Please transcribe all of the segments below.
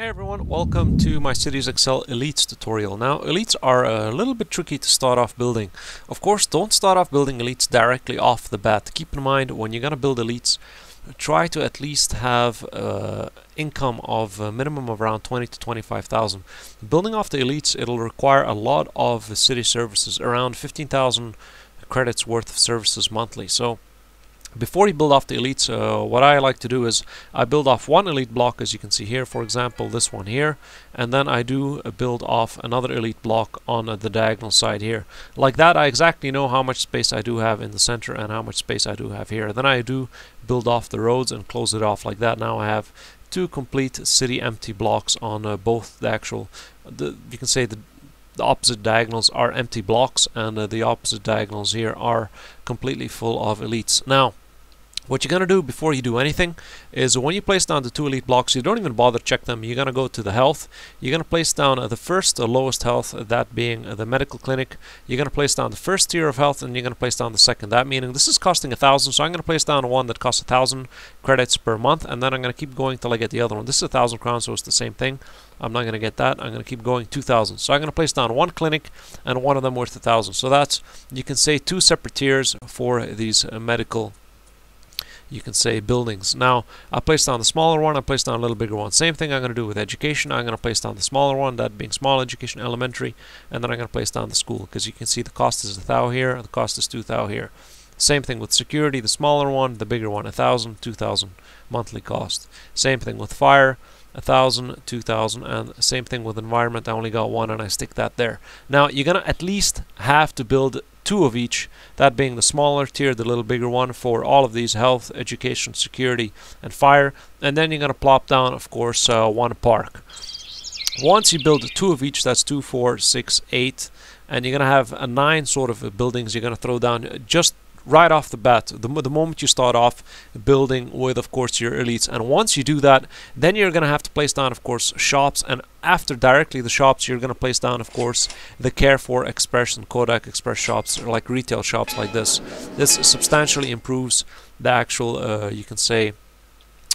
Hey everyone, welcome to my Cities Excel Elites tutorial. Now, Elites are a little bit tricky to start off building. Of course, don't start off building Elites directly off the bat. Keep in mind, when you're going to build Elites, try to at least have income of a minimum of around 20 to 25,000. Building off the Elites, it'll require a lot of city services, around 15,000 credits worth of services monthly. So, before you build off the elites, what I like to do is I build off one elite block, as you can see here, for example this one here, and then I do build off another elite block on the diagonal side here. Like that, I exactly know how much space I do have in the center and how much space I do have here. Then I do build off the roads and close it off like that. Now I have two complete city empty blocks on both the actual, you can say the opposite diagonals are empty blocks, and the opposite diagonals here are completely full of elites. Now, what you're going to do before you do anything is when you place down the two elite blocks, you don't even bother to check them. You're going to go to the health. You're going to place down the first lowest health, that being the medical clinic. You're going to place down the first tier of health, and you're going to place down the second. That meaning this is costing 1,000, so I'm going to place down one that costs 1,000 credits per month, and then I'm going to keep going till I get the other one. This is 1,000 crowns, so it's the same thing. I'm not going to get that. I'm going to keep going 2,000. So I'm going to place down one clinic and one of them worth 1,000. So that's, you can say, two separate tiers for these medical, you can say, buildings. Now, I place down the smaller one, I place down a little bigger one. Same thing I'm going to do with education. I'm going to place down the smaller one, that being small education, elementary, and then I'm going to place down the school, because you can see the cost is 1,000 here, the cost is 2,000 here. Same thing with security, the smaller one, the bigger one, 1,000, 2,000 monthly cost. Same thing with fire, 1,000, 2,000, and same thing with environment. I only got one and I stick that there. Now, you're going to at least have to build two of each, that being the smaller tier, the little bigger one, for all of these: health, education, security, and fire. And then you're going to plop down, of course, one park. Once you build two of each, that's 2, 4, 6, 8, and you're going to have 9 sort of buildings you're going to throw down just right off the bat, the moment you start off building with, of course, your elites. And once you do that, then you're going to have to place down, of course, shops, and after directly the shops, you're going to place down, of course, the Carrefour Express and Kodak Express shops, or like retail shops like this. This substantially improves the actual, you can say,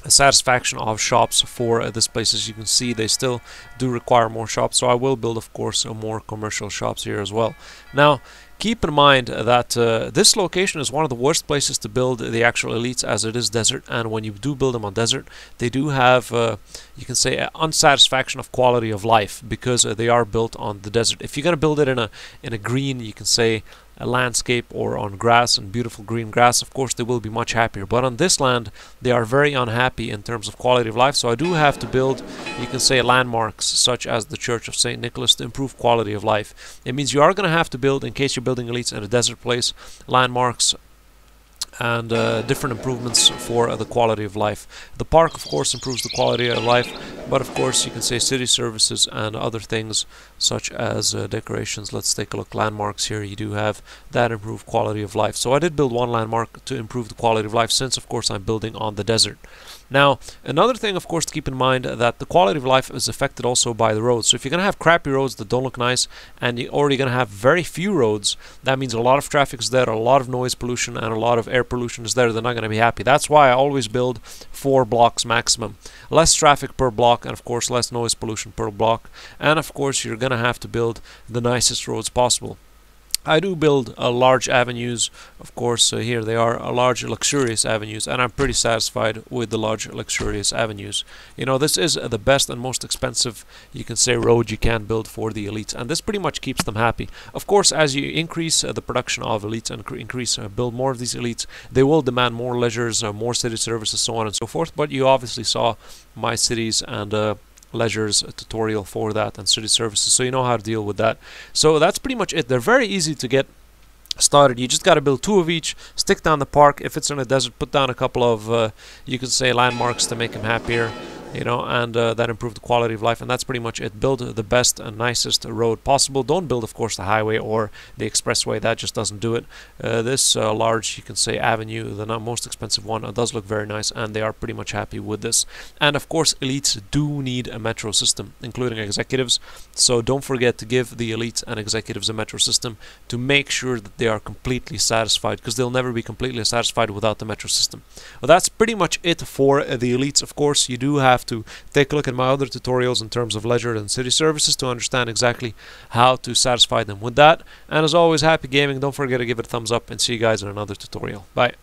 satisfaction of shops for this place. As you can see, they still do require more shops, so I will build, of course, more commercial shops here as well. Now, keep in mind that this location is one of the worst places to build the actual elites, as it is desert, and when you do build them on desert, they do have, you can say, unsatisfaction of quality of life, because they are built on the desert. If you're going to build it in a green, you can say, a landscape, or on grass and beautiful green grass, of course they will be much happier. But on this land, they are very unhappy in terms of quality of life. So I do have to build, you can say, landmarks such as the Church of St. Nicholas to improve quality of life. It means you are going to have to build, in case you're building elites in a desert place, landmarks and different improvements for the quality of life. The park, of course, improves the quality of life, but of course you can say city services and other things such as decorations. Let's take a look. Landmarks here, you do have that improve quality of life. So I did build one landmark to improve the quality of life, since of course I'm building on the desert. Now, another thing, of course, to keep in mind, that the quality of life is affected also by the roads. So if you're going to have crappy roads that don't look nice, and you're already going to have very few roads, that means a lot of traffic is there, a lot of noise pollution, and a lot of air pollution is there. They're not going to be happy. That's why I always build 4 blocks maximum. Less traffic per block, and of course less noise pollution per block. And of course you're going to have to build the nicest roads possible. I do build large avenues, of course. Here they are, large luxurious avenues, and I'm pretty satisfied with the large luxurious avenues. You know, this is the best and most expensive, you can say, road you can build for the elites, and this pretty much keeps them happy. Of course, as you increase the production of elites and build more of these elites, they will demand more leisures, more city services, so on and so forth. But you obviously saw my cities and leisures tutorial for that, and city services, so you know how to deal with that. So that's pretty much it. They're very easy to get started. You just got to build 2 of each, stick down the park. If it's in a desert, put down a couple of you can say landmarks to make them happier, you know, and that improve the quality of life. And that's pretty much it. Build the best and nicest road possible. Don't build, of course, the highway or the expressway. That just doesn't do it. This large, you can say, avenue, the most expensive one, does look very nice, and they are pretty much happy with this. And of course, elites do need a metro system, including executives. So don't forget to give the elites and executives a metro system to make sure that they are completely satisfied, because they'll never be completely satisfied without the metro system. Well, that's pretty much it for the elites. Of course, you do have have to take a look at my other tutorials in terms of ledger and city services to understand exactly how to satisfy them with that. And as always, happy gaming. Don't forget to give it a thumbs up, and see you guys in another tutorial. Bye.